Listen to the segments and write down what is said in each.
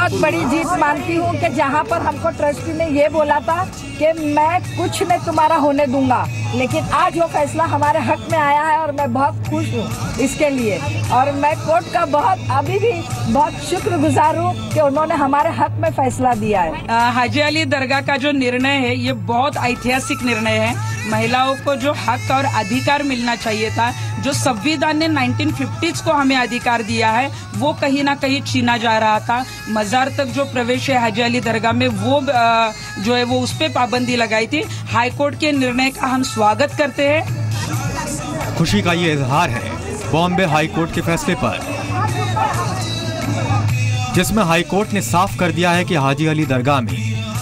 बहुत बड़ी जीत मानती हूँ कि जहाँ पर हमको ट्रस्टी ने ये बोला था कि मैं कुछ नहीं तुम्हारा होने दूंगा, लेकिन आज वो फैसला हमारे हक में आया है और मैं बहुत खुश हूँ इसके लिए। और मैं कोर्ट का अभी भी बहुत शुक्रगुजार हूँ कि उन्होंने हमारे हक में फैसला दिया है। हाजी अली दरगाह का जो निर्णय है ये बहुत ऐतिहासिक निर्णय है। महिलाओं को जो हक और अधिकार मिलना चाहिए था, जो संविधान ने 1950s को हमें अधिकार दिया है, वो कहीं ना कहीं छीना जा रहा था। मजार तक जो प्रवेश है हाजी अली दरगाह में, वो जो है वो उस पे पाबंदी लगाई थी। हाई कोर्ट के निर्णय का हम स्वागत करते हैं। खुशी का ये इजहार है बॉम्बे हाई कोर्ट के फैसले पर, जिसमें हाई कोर्ट ने साफ कर दिया है कि हाजी अली दरगाह में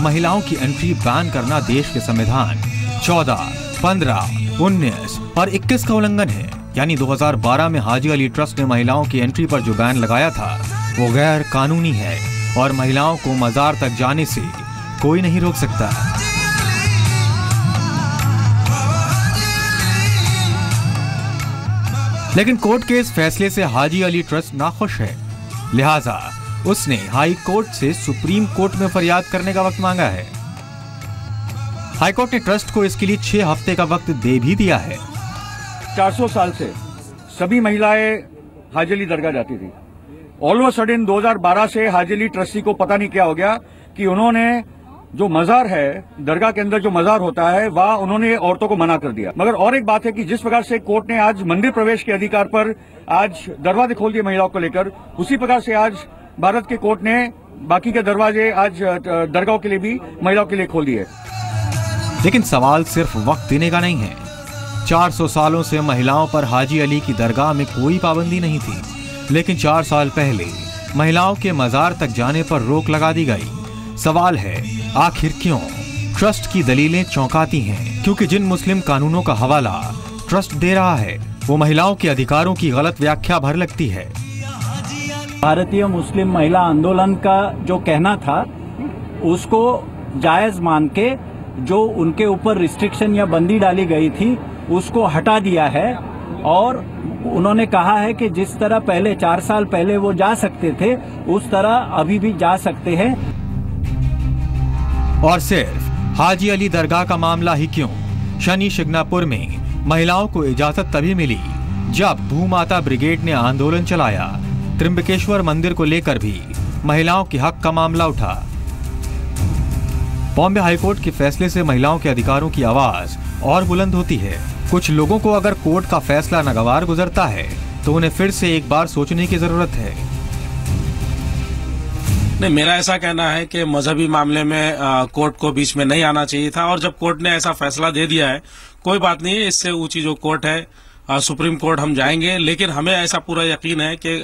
महिलाओं की एंट्री बैन करना देश के संविधान 14, 15, 19 और 21 का उल्लंघन है। यानी 2012 में हाजी अली ट्रस्ट ने महिलाओं की एंट्री पर जो बैन लगाया था वो गैर कानूनी है और महिलाओं को मजार तक जाने से कोई नहीं रोक सकता। लेकिन कोर्ट के इस फैसले से हाजी अली ट्रस्ट नाखुश है, लिहाजा उसने हाई कोर्ट से सुप्रीम कोर्ट में फरियाद करने का वक्त मांगा है। हाई कोर्ट ने ट्रस्ट को इसके लिए 6 हफ्ते का वक्त दे भी दिया है। 400 साल से सभी महिलाएं हाजी अली दरगाह जाती थी। ऑल ऑफ सडन 2012 से हाजी अली ट्रस्टी को पता नहीं क्या हो गया कि उन्होंने जो मजार है, दरगाह के अंदर जो मजार होता है, वह उन्होंने औरतों को मना कर दिया। मगर और एक बात है कि जिस प्रकार से कोर्ट ने आज मंदिर प्रवेश के अधिकार पर आज दरवाजे खोल दिए महिलाओं को लेकर, उसी प्रकार से आज भारत के कोर्ट ने बाकी के दरवाजे आज दरगाहों के लिए भी महिलाओं के लिए खोल दिए। लेकिन सवाल सिर्फ वक्त देने का नहीं है। 400 सालों से महिलाओं पर हाजी अली की दरगाह में कोई पाबंदी नहीं थी, लेकिन 4 साल पहले महिलाओं के मजार तक जाने पर रोक लगा दी गई। सवाल है, आखिर क्यों? ट्रस्ट की दलीलें चौंकाती हैं, क्योंकि जिन मुस्लिम कानूनों का हवाला ट्रस्ट दे रहा है वो महिलाओं के अधिकारों की गलत व्याख्या भर लगती है। भारतीय मुस्लिम महिला आंदोलन का जो कहना था उसको जायज मान के जो उनके ऊपर रिस्ट्रिक्शन या बंदी डाली गई थी उसको हटा दिया है और उन्होंने कहा है कि जिस तरह पहले 4 साल पहले वो जा सकते थे उस तरह अभी भी जा सकते हैं। और सिर्फ हाजी अली दरगाह का मामला ही क्यों, शनि शिग्नापुर में महिलाओं को इजाजत तभी मिली जब भूमाता ब्रिगेड ने आंदोलन चलाया। त्रिम्बकेश्वर मंदिर को लेकर भी महिलाओं के हक का मामला उठा। बॉम्बे हाईकोर्ट के फैसले से महिलाओं के अधिकारों की आवाज और बुलंद होती है। कुछ लोगों को अगर कोर्ट का फैसला नागवार गुजरता है तो उन्हें फिर से एक बार सोचने की जरूरत है। नहीं, मेरा ऐसा कहना है कि मजहबी मामले में कोर्ट को बीच में नहीं आना चाहिए था और जब कोर्ट ने ऐसा फैसला दे दिया है, कोई बात नहीं है, इससे ऊंची जो कोर्ट है सुप्रीम कोर्ट हम जाएंगे। लेकिन हमें ऐसा पूरा यकीन है कि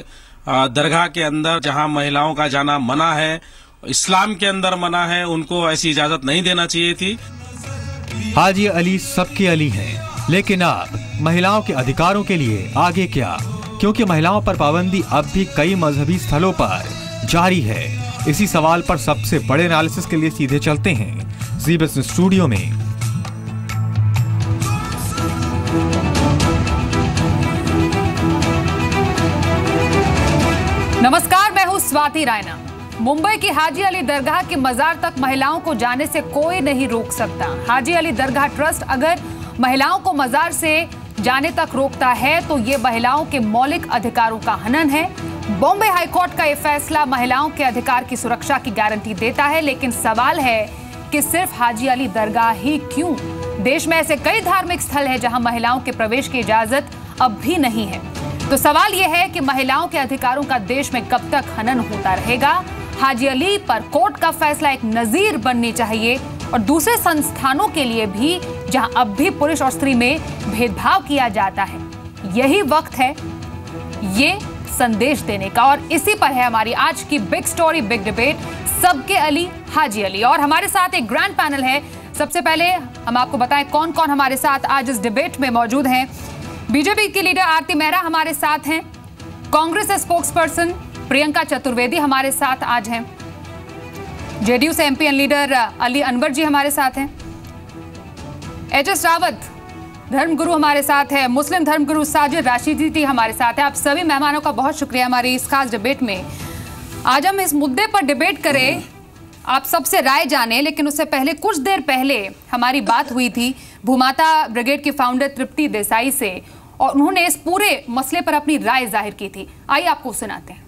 दरगाह के अंदर जहां महिलाओं का जाना मना है, इस्लाम के अंदर मना है, उनको ऐसी इजाजत नहीं देना चाहिए थी। हाजी अली सबके अली हैं, लेकिन अब महिलाओं के अधिकारों के लिए आगे क्या? क्योंकि महिलाओं पर पाबंदी अब भी कई मजहबी स्थलों पर जारी है। इसी सवाल पर सबसे बड़े एनालिसिस के लिए सीधे चलते हैं जी बिजनेस स्टूडियो में। नमस्कार, मैं हूं स्वाति रायना। मुंबई की हाजी अली दरगाह के मजार तक महिलाओं को जाने से कोई नहीं रोक सकता। हाजी अली दरगाह ट्रस्ट अगर महिलाओं को मजार से जाने तक रोकता है तो ये महिलाओं के मौलिक अधिकारों का हनन है। बॉम्बे हाईकोर्ट का ये फैसला महिलाओं के अधिकार की सुरक्षा की गारंटी देता है, लेकिन सवाल है कि सिर्फ हाजी अली दरगाह ही क्यों? देश में ऐसे कई धार्मिक स्थल हैं जहां महिलाओं के प्रवेश की इजाजत अब भी नहीं है। तो सवाल यह है कि महिलाओं के अधिकारों का देश में कब तक हनन होता रहेगा? हाजी अली पर कोर्ट का फैसला एक नजीर बननी चाहिए और दूसरे संस्थानों के लिए भी जहां अब भी पुरुष और स्त्री में भेदभाव किया जाता है। यही वक्त है ये संदेश देने का और इसी पर है हमारी आज की बिग स्टोरी, बिग डिबेट, सबके अली हाजी अली। और हमारे साथ एक ग्रैंड पैनल है। सबसे पहले हम आपको बताएं कौन कौन हमारे साथ आज इस डिबेट में मौजूद हैं। बीजेपी की लीडर आरती मेहरा हमारे साथ हैं। कांग्रेस स्पोक्स पर्सन प्रियंका चतुर्वेदी हमारे साथ आज हैं। जेडीयू से एमपी लीडर अली अनवर जी हमारे साथ हैं। एचएस रावत धर्मगुरु हमारे साथ है। मुस्लिम धर्मगुरु साजिद राशिदी जी हमारे साथ है। आप सभी मेहमानों का बहुत शुक्रिया हमारी इस खास डिबेट में आज हम इस मुद्दे पर डिबेट करें, आप सबसे राय जाने, लेकिन उससे पहले कुछ देर पहले हमारी बात हुई थी भूमाता ब्रिगेड की फाउंडर तृप्ति देसाई से और उन्होंने इस पूरे मसले पर अपनी राय जाहिर की थी। आइए आपको सुनाते हैं।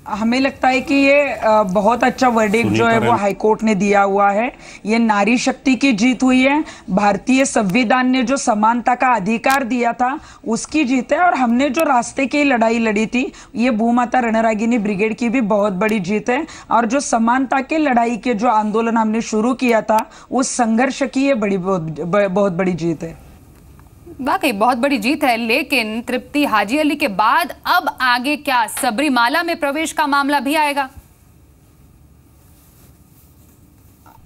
हमें लगता है कि ये बहुत अच्छा वर्डिक्ट जो है वो हाईकोर्ट ने दिया हुआ है। ये नारी शक्ति की जीत हुई है। भारतीय संविधान ने जो समानता का अधिकार दिया था उसकी जीत है। और हमने जो रास्ते की लड़ाई लड़ी थी, ये भूमाता रणरागिनी ब्रिगेड की भी बहुत बड़ी जीत है। और जो समानता के लड़ाई के जो आंदोलन हमने शुरू किया था, उस संघर्ष की ये बहुत बड़ी जीत है। वाकई बहुत बड़ी जीत है। लेकिन तृप्ति, हाजी अली के बाद अब आगे क्या? सबरीमाला में प्रवेश का मामला भी आएगा?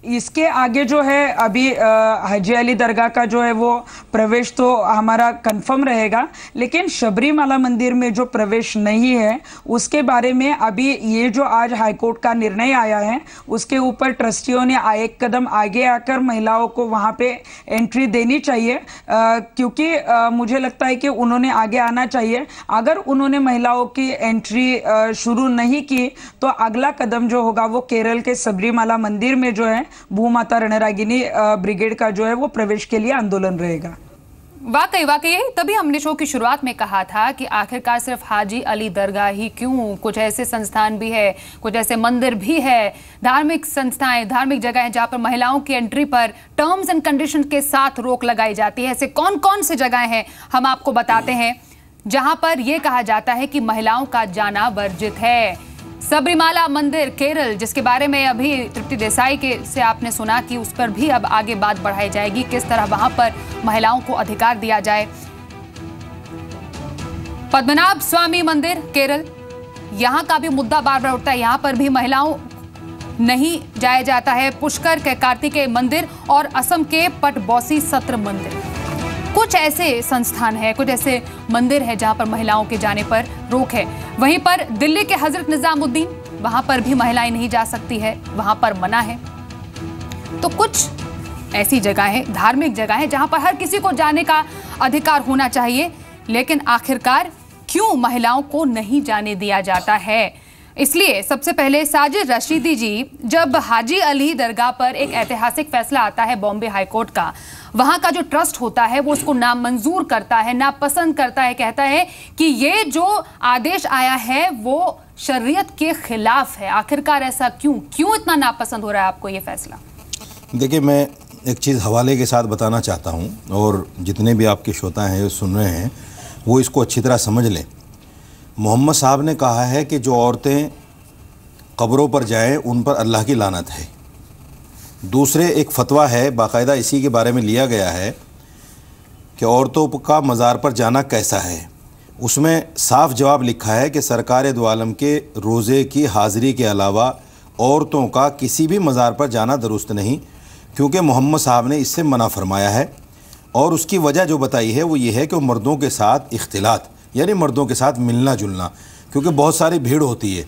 इसके आगे जो है अभी हाजी अली दरगाह का जो है वो प्रवेश तो हमारा कंफर्म रहेगा, लेकिन शबरीमाला मंदिर में जो प्रवेश नहीं है उसके बारे में अभी ये जो आज हाईकोर्ट का निर्णय आया है उसके ऊपर ट्रस्टियों ने एक कदम आगे आकर महिलाओं को वहाँ पे एंट्री देनी चाहिए, क्योंकि मुझे लगता है कि उन्होंने आगे आना चाहिए। अगर उन्होंने महिलाओं की एंट्री शुरू नहीं की तो अगला कदम जो होगा वो केरल के सबरीमाला मंदिर में जो है भूमाता रणरागिनी ब्रिगेड का जो है वो प्रवेश के लिए आंदोलन रहेगा। वाकई तभी हमने शो की शुरुआत में कहा था कि आखिरकार सिर्फ हाजी अली दरगाह ही क्यों, कुछ ऐसे संस्थान भी है, कुछ ऐसे मंदिर भी है, धार्मिक संस्थाएं, धार्मिक जगह है जहां पर महिलाओं की एंट्री पर टर्म्स एंड कंडीशन के साथ रोक लगाई जाती है। ऐसे कौन कौन से जगह हैं हम आपको बताते हैं जहां पर यह कहा जाता है कि महिलाओं का जाना वर्जित है। सबरीमाला मंदिर केरल, जिसके बारे में अभी तृप्ति देसाई के से आपने सुना कि उस पर भी अब आगे बात बढ़ाई जाएगी, किस तरह वहां पर महिलाओं को अधिकार दिया जाए। पद्मनाभ स्वामी मंदिर केरल, यहां का भी मुद्दा बार बार उठता है, यहां पर भी महिलाओं नहीं जाया जाता है। पुष्कर के कार्तिकेय मंदिर और असम के पटबौसी सत्र मंदिर, कुछ ऐसे संस्थान है, कुछ ऐसे मंदिर है जहां पर महिलाओं के जाने पर रोक है। वहीं पर दिल्ली के हजरत निजामुद्दीन, वहां पर भी महिलाएं नहीं जा सकती है, वहां पर मना है। तो कुछ ऐसी जगहें, धार्मिक जगहें जहां पर हर किसी को जाने का अधिकार होना चाहिए, लेकिन आखिरकार क्यों महिलाओं को नहीं जाने दिया जाता है? इसलिए सबसे पहले साजिद रशीदी जी, जब हाजी अली दरगाह पर एक ऐतिहासिक फैसला आता है बॉम्बे हाईकोर्ट का, वहां का जो ट्रस्ट होता है वो उसको नामंजूर करता है, नापसंद करता है, कहता है कि ये जो आदेश आया है वो शरीयत के खिलाफ है। आखिरकार ऐसा क्यों इतना नापसंद हो रहा है आपको ये फैसला? देखिए, मैं एक चीज़ हवाले के साथ बताना चाहता हूँ और जितने भी आपके श्रोता हैं सुन रहे हैं वो इसको अच्छी तरह समझ लें। मोहम्मद साहब ने कहा है कि जो औरतें कब्रों पर जाएं उन पर अल्लाह की लानत है। दूसरे एक फतवा है, बाकायदा इसी के बारे में लिया गया है कि औरतों का मज़ार पर जाना कैसा है। उसमें साफ जवाब लिखा है कि सरकार दो आलम के रोज़े की हाज़िरी के अलावा औरतों का किसी भी मज़ार पर जाना दुरुस्त नहीं, क्योंकि मोहम्मद साहब ने इससे मना फरमाया है। और उसकी वजह जो बताई है वो ये है कि वो मर्दों के साथ इख्तिलात, यानी मर्दों के साथ मिलना जुलना, क्योंकि बहुत सारी भीड़ होती है।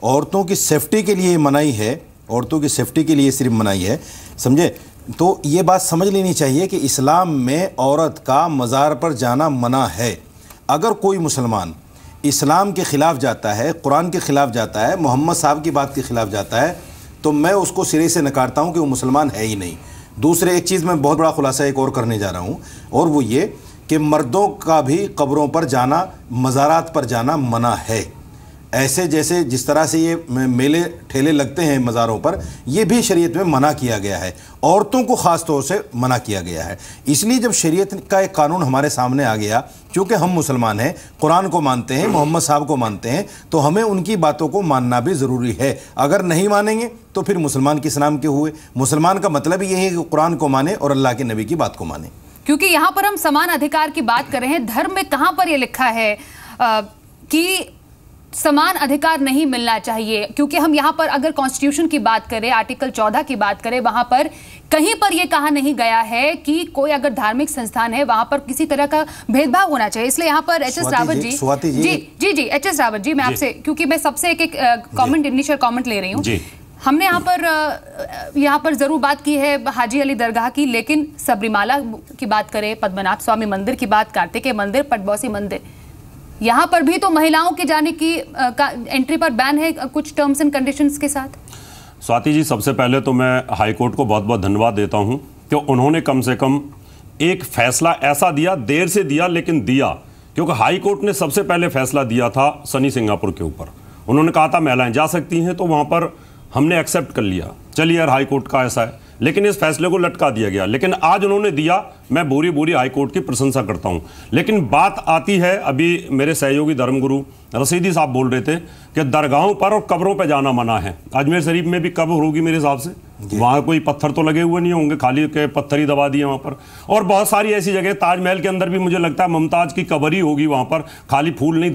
औरतों की सेफ्टी के लिए मनाही है, औरतों की सेफ्टी के लिए सिर्फ मनाही है, समझे? तो ये बात समझ लेनी चाहिए कि इस्लाम में औरत का मज़ार पर जाना मना है। अगर कोई मुसलमान इस्लाम के ख़िलाफ़ जाता है, कुरान के ख़िलाफ़ जाता है, मोहम्मद साहब की बात के ख़िलाफ़ जाता है, तो मैं उसको सिरे से नकारता हूँ कि वो मुसलमान है ही नहीं। दूसरे एक चीज़ मैं बहुत बड़ा खुलासा एक और करने जा रहा हूँ, और वो ये कि मर्दों का भी कब्रों पर जाना, मज़ारात पर जाना मना है। ऐसे जैसे जिस तरह से ये मेले ठेले लगते हैं मज़ारों पर, ये भी शरीयत में मना किया गया है। औरतों को ख़ास तौर से मना किया गया है। इसलिए जब शरीयत का एक कानून हमारे सामने आ गया, क्योंकि हम मुसलमान हैं, कुरान को मानते हैं, मोहम्मद साहब को मानते हैं, तो हमें उनकी बातों को मानना भी ज़रूरी है। अगर नहीं मानेंगे तो फिर मुसलमान किस नाम के हुए? मुसलमान का मतलब यही है कि कुरान को माने और अल्लाह के नबी की बात को माने। क्योंकि यहाँ पर हम समान अधिकार की बात कर रहे हैं, धर्म में कहाँ पर ये लिखा है कि समान अधिकार नहीं मिलना चाहिए? क्योंकि हम यहाँ पर अगर कॉन्स्टिट्यूशन की बात करें, आर्टिकल 14 की बात करें, वहां पर कहीं पर यह कहा नहीं गया है कि कोई अगर धार्मिक संस्थान है वहां पर किसी तरह का भेदभाव होना चाहिए। इसलिए यहाँ पर H S Rawat ji H S Rawat ji, मैं आपसे, क्योंकि मैं सबसे एक कॉमेंट, इनिशियल कॉमेंट ले रही हूँ। हमने यहाँ पर जरूर बात की है हाजी अली दरगाह की, लेकिन सबरीमाला की बात करें, पद्मनाभ स्वामी मंदिर की बात, कार्तिकेय मंदिर, पटबौसी मंदिर, यहाँ पर भी तो महिलाओं के जाने की एंट्री पर बैन है कुछ टर्म्स एंड कंडीशंस के साथ। स्वाति जी, सबसे पहले तो मैं हाई कोर्ट को बहुत बहुत धन्यवाद देता हूं कि उन्होंने कम से कम एक फैसला ऐसा दिया, देर से दिया लेकिन दिया, क्योंकि हाई कोर्ट ने सबसे पहले फैसला दिया था सनी सिंगापुर के ऊपर। उन्होंने कहा था महिलाएं जा सकती हैं, तो वहां पर हमने एक्सेप्ट कर लिया, चलिए यार हाई कोर्ट का ऐसा है, लेकिन इस फैसले को लटका दिया गया। लेकिन आज उन्होंने दिया, मैं पूरी पूरी हाई कोर्ट की प्रशंसा करता हूं। लेकिन बात आती है, अभी मेरे सहयोगी धर्मगुरु रशीदी साहब बोल रहे थे कि दरगाहों पर और कब्रों पर जाना मना है। अजमेर शरीफ में भी कब्र होगी मेरे हिसाब से, वहां कोई पत्थर तो लगे हुए नहीं होंगे, खाली के पत्थर ही दबा दिए वहां पर। और बहुत सारी ऐसी जगह, ताजमहल के अंदर भी मुझे लगता है मुमताज की कब्र ही होगी, वहां पर खाली फूल नहीं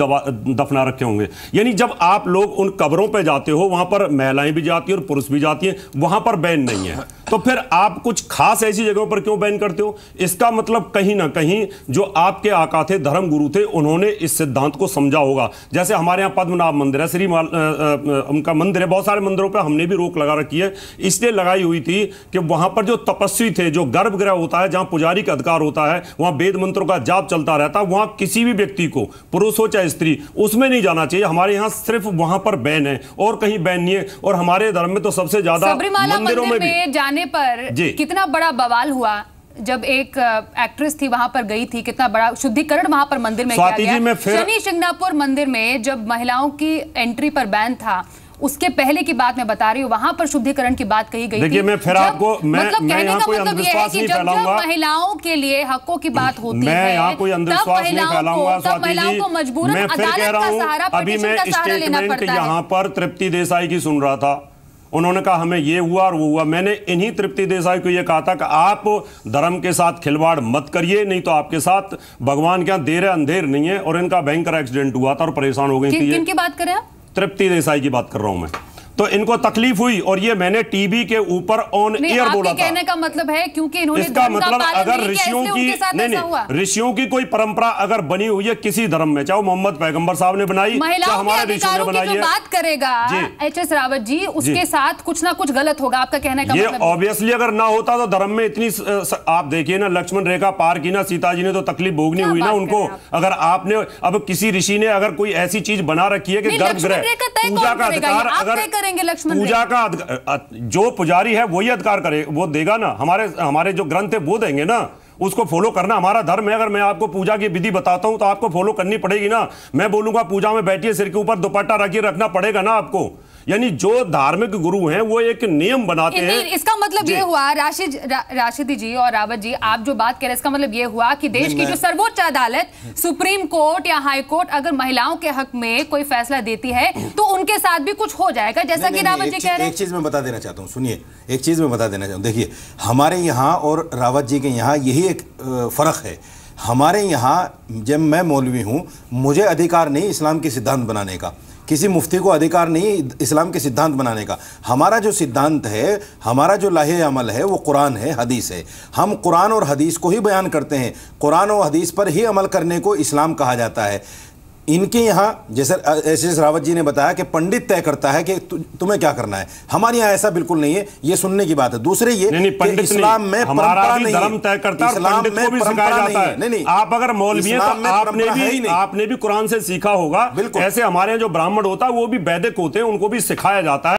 दफना रखे होंगे। यानी जब आप लोग उन कब्रों पर जाते हो, वहां पर महिलाएं भी जाती हैं और पुरुष भी जाती हैं, वहां पर बैन नहीं है, तो फिर आप कुछ खास ऐसी जगहों पर क्यों बैन करते हो? इसका मतलब कहीं ना कहीं जो आपके आका थे, धर्म गुरु थे, उन्होंने इस सिद्धांत को समझा होगा। जैसे हमारे यहाँ पद्मनाभ मंदिर है, उनका मंदिर है, बहुत सारे मंदिरों पर हमने भी रोक लगा रखी है, इसलिए लगाई हुई थी कि वहां पर जो तपस्वी थे, जो गर्भगृह होता है, जहां पुजारी का अधिकार होता है, वहां वेद मंत्रों का जाप चलता रहता है, वहां किसी भी व्यक्ति को, पुरुष हो चाहे स्त्री, उसमें नहीं जाना चाहिए। हमारे यहाँ सिर्फ वहां पर बैन है और कहीं बैन नहीं है। और हमारे धर्म में तो सबसे ज्यादा मंदिरों में भी जाने पर कितना बड़ा बवाल हुआ जब एक एक्ट्रेस थी वहां पर गई थी, कितना बड़ा शुद्धिकरण वहां पर मंदिर में किया गया। शनि शिंगणापुर मंदिर में जब महिलाओं की एंट्री पर बैन था, उसके पहले की बात मैं बता रही हूँ, वहां पर शुद्धिकरण की बात कही गई थी। मैं फिर आपको मतलब कहने का मतलब ये है कि जब महिलाओं के लिए हकों की बात होती है, तब महिलाओं को मजबूरन अदालत का सहारा, पिटीशन का सहारा लेना पड़ता है। यहाँ पर तृप्ति देसाई की सुन रहा था, उन्होंने कहा हमें ये हुआ और वो हुआ। मैंने इन्हीं तृप्ति देसाई को ये कहा था कि आप धर्म के साथ खिलवाड़ मत करिए, नहीं तो आपके साथ भगवान के यहाँ देर है अंधेर नहीं है। और इनका भयंकर एक्सीडेंट हुआ था और परेशान हो गई थी। किनकी बात कर रहे हैं आप? तृप्ति देसाई की बात कर रहा हूं मैं। तो इनको तकलीफ हुई और ये मैंने टीवी के ऊपर ऑन एयर बोला था। कहने का मतलब है क्योंकि इन्होंने इसका मतलब अगर ऋषियों की ऋषियों की कोई परंपरा अगर बनी हुई है किसी धर्म में, चाहे मोहम्मद पैगंबर साहब ने बनाई, महिलाओं के अधिकारों की जो बात करेगा एच.एस. रावत जी, उसके साथ कुछ ना कुछ गलत होगा, आपका कहने का मतलब। ये ऑब्वियसली अगर ना होता तो धर्म में इतनी, आप देखिए ना, लक्ष्मण रेखा पार की ना सीता जी ने, तो तकलीफ भोगनी हुई ना उनको। अगर आपने, अब किसी ऋषि ने अगर कोई ऐसी चीज बना रखी है कि गर्भगृह पूजा का अधिकार, अगर पूजा का जो पुजारी है वही अधिकार करे, वो देगा ना। हमारे जो ग्रंथ है वो देंगे ना, उसको फॉलो करना हमारा धर्म है। अगर मैं आपको पूजा की विधि बताता हूं तो आपको फॉलो करनी पड़ेगी ना। मैं बोलूंगा पूजा में बैठिए, सिर के ऊपर दुपट्टा रखिए, रखना पड़ेगा ना आपको। यानी जो धार्मिक गुरु हैं वो एक नियम बनाते हैं। इसका मतलब ये हुआ, राशिदी जी और रावत जी, आप जो बात कह रहे हैं, इसका मतलब ये हुआ कि देश की जो सर्वोच्च अदालत, सुप्रीम कोर्ट या हाई कोर्ट, अगर महिलाओं के हक में कोई फैसला देती है तो उनके साथ भी कुछ हो जाएगा, जैसा कि रावत जी कह रहे हैं। एक चीज मैं बता देना चाहता हूँ, सुनिए, एक चीज मैं बता देना चाहता हूँ। देखिए, हमारे यहाँ और रावत जी के यहाँ यही एक फर्क है। हमारे यहाँ जब मैं मौलवी हूँ, मुझे अधिकार नहीं इस्लाम के सिद्धांत बनाने का, किसी मुफ्ती को अधिकार नहीं इस्लाम के सिद्धांत बनाने का। हमारा जो सिद्धांत है, हमारा जो लाहे अमल है, वो कुरान है, हदीस है। हम कुरान और हदीस को ही बयान करते हैं। कुरान और हदीस पर ही अमल करने को इस्लाम कहा जाता है। इनके यहाँ जैसे एच.एस. रावत जी ने बताया कि पंडित तय करता है कि तुम्हें क्या करना है, हमारे यहाँ ऐसा बिल्कुल नहीं है। ये सुनने की बात है। दूसरे ये कि इस्लाम में परंपरा नहीं, धर्म तय करता है, पंडित को भी सिखाया जाता है। नहीं, आप अगर मौलवी हैं तो आपने भी कुरान से सीखा होगा। ऐसे हमारे यहाँ जो ब्राह्मण होता है वो भी वैदिक होते हैं, उनको भी सिखाया जाता है।